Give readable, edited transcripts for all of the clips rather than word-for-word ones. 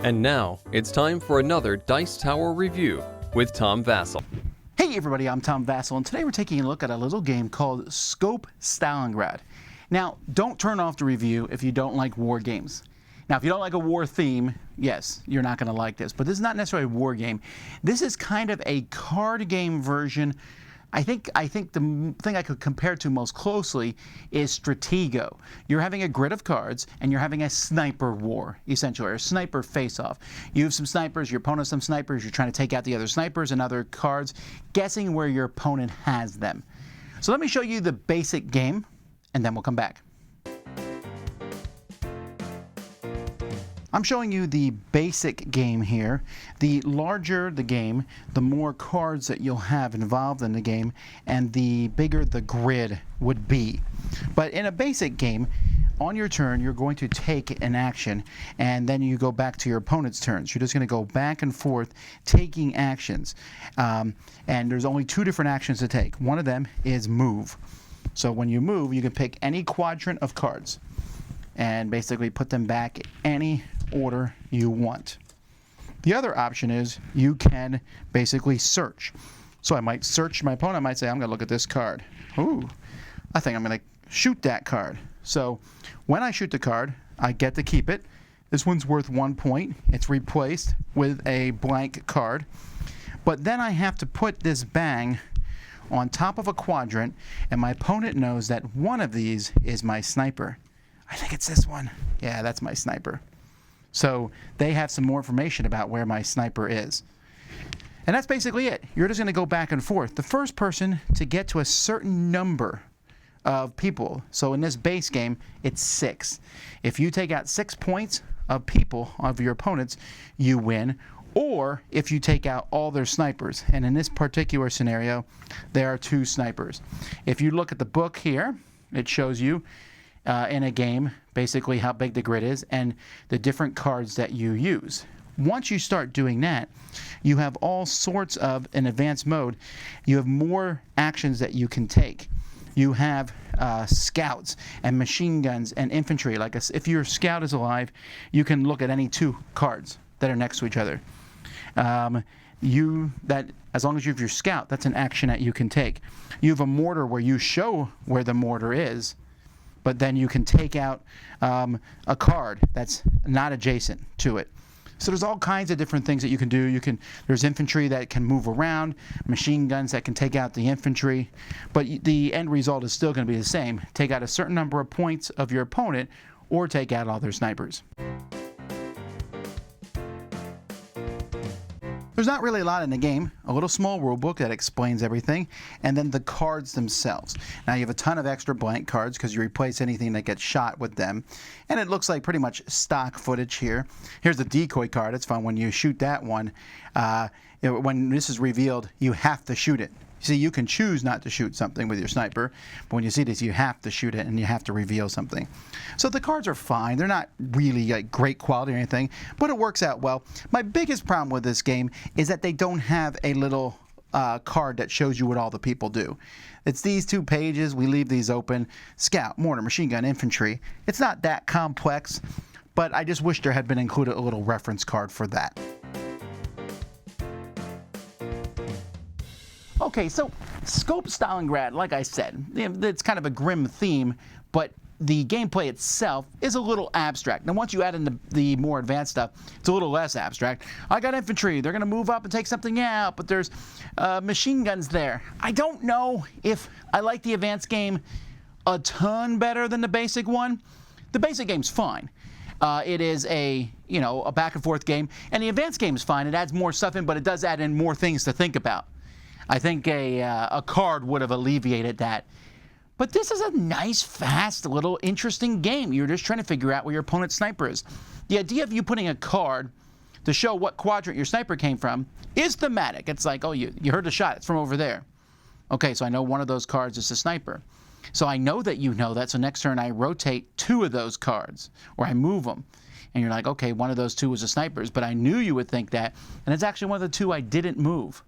And now, it's time for another Dice Tower review with Tom Vasel. Hey everybody, I'm Tom Vasel, and today we're taking a look at a little game called SCOPE Stalingrad. Now, don't turn off the review if you don't like war games. Now, if you don't like a war theme, yes, you're not going to like this, but this is not necessarily a war game. This is kind of a card game version. I think the thing I could compare to most closely is Stratego. You're having a grid of cards, and you're having a sniper war, essentially, or a sniper face-off. You have some snipers, your opponent has some snipers, you're trying to take out the other snipers and other cards, guessing where your opponent has them. So let me show you the basic game, and then we'll come back. I'm showing you the basic game here. The larger the game, the more cards that you'll have involved in the game, and the bigger the grid would be. But in a basic game, on your turn, you're going to take an action, and then you go back to your opponent's turns. You're just going to go back and forth taking actions. And there's only two different actions to take. One of them is move. So when you move, you can pick any quadrant of cards and basically put them back any order you want. The other option is you can basically search. So I might search my opponent. I might say, I'm going to look at this card. Ooh, I think I'm going to shoot that card. So when I shoot the card, I get to keep it. This one's worth 1 point. It's replaced with a blank card. But then I have to put this bang on top of a quadrant, and my opponent knows that one of these is my sniper. I think it's this one. Yeah, that's my sniper. So they have some more information about where my sniper is. And that's basically it. You're just going to go back and forth. The first person to get to a certain number of people, so in this base game, it's 6. If you take out 6 points of people, of your opponents, you win. Or if you take out all their snipers. And in this particular scenario, there are 2 snipers. If you look at the book here, it shows you in a game basically how big the grid is and the different cards that you use. Once you start doing that, you have all sorts of, in advanced mode, you have more actions that you can take. You have scouts and machine guns and infantry. Like if your scout is alive, you can look at any 2 cards that are next to each other. As long as you have your scout, that's an action that you can take. You have a mortar where you show where the mortar is, but then you can take out a card that's not adjacent to it. So there's all kinds of different things that you can do. There's infantry that can move around, machine guns that can take out the infantry, but the end result is still going to be the same. Take out a certain number of points of your opponent, or take out all their snipers. There's not really a lot in the game. A little small rule book that explains everything, and then the cards themselves. Now you have a ton of extra blank cards because you replace anything that gets shot with them, and it looks like pretty much stock footage here. Here's the decoy card. It's fun when you shoot that one. When this is revealed, you have to shoot it. See, you can choose not to shoot something with your sniper, but when you see this, you have to shoot it and you have to reveal something. So the cards are fine. They're not really like great quality or anything, but it works out well. My biggest problem with this game is that they don't have a little card that shows you what all the people do. It's these 2 pages. We leave these open. Scout, mortar, machine gun, infantry. It's not that complex, but I just wish there had been included a little reference card for that. Okay, so SCOPE Stalingrad, like I said, it's kind of a grim theme, but the gameplay itself is a little abstract. Now, once you add in the more advanced stuff, it's a little less abstract. I got infantry. They're going to move up and take something out, but there's machine guns there. I don't know if I like the advanced game a ton better than the basic one. The basic game's fine. It is a back and forth game, and the advanced game is fine. It adds more stuff in, but it does add in more things to think about. I think a card would have alleviated that. But this is a nice, fast, little interesting game. You're just trying to figure out where your opponent's sniper is. The idea of you putting a card to show what quadrant your sniper came from is thematic. It's like, oh, you heard a shot. It's from over there. Okay, so I know one of those cards is a sniper. So I know that you know that. So next turn I rotate 2 of those cards, or I move them. And you're like, okay, one of those 2 was a sniper's, but I knew you would think that. And it's actually one of the 2 I didn't move.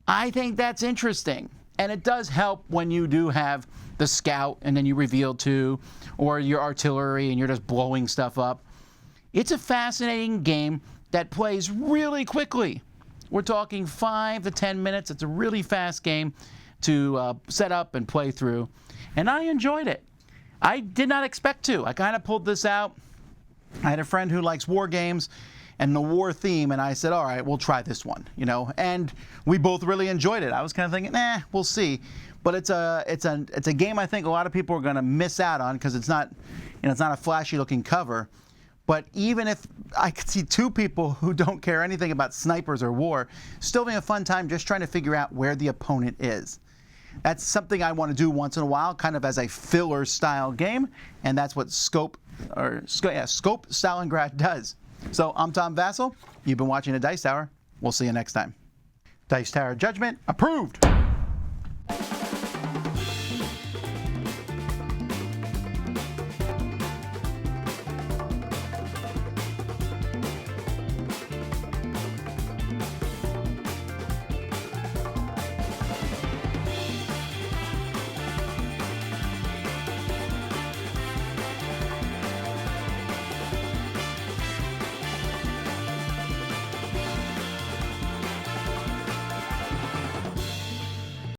I think that's interesting. And it does help when you do have the scout and then you reveal 2, or your artillery and you're just blowing stuff up. It's a fascinating game that plays really quickly. We're talking 5 to 10 minutes. It's a really fast game to set up and play through, and I enjoyed it. I did not expect to. I kind of pulled this out. I had a friend who likes war games and the war theme, and I said, all right, we'll try this one, you know, and we both really enjoyed it. I was kind of thinking, we'll see, but it's a game I think a lot of people are going to miss out on because it's not a flashy looking cover. But even if I could see two people who don't care anything about snipers or war still having a fun time just trying to figure out where the opponent is. That's something I want to do once in a while, kind of as a filler style game, and that's what SCOPE Stalingrad does. So I'm Tom Vasel. You've been watching the Dice Tower. We'll see you next time. Dice Tower judgment approved.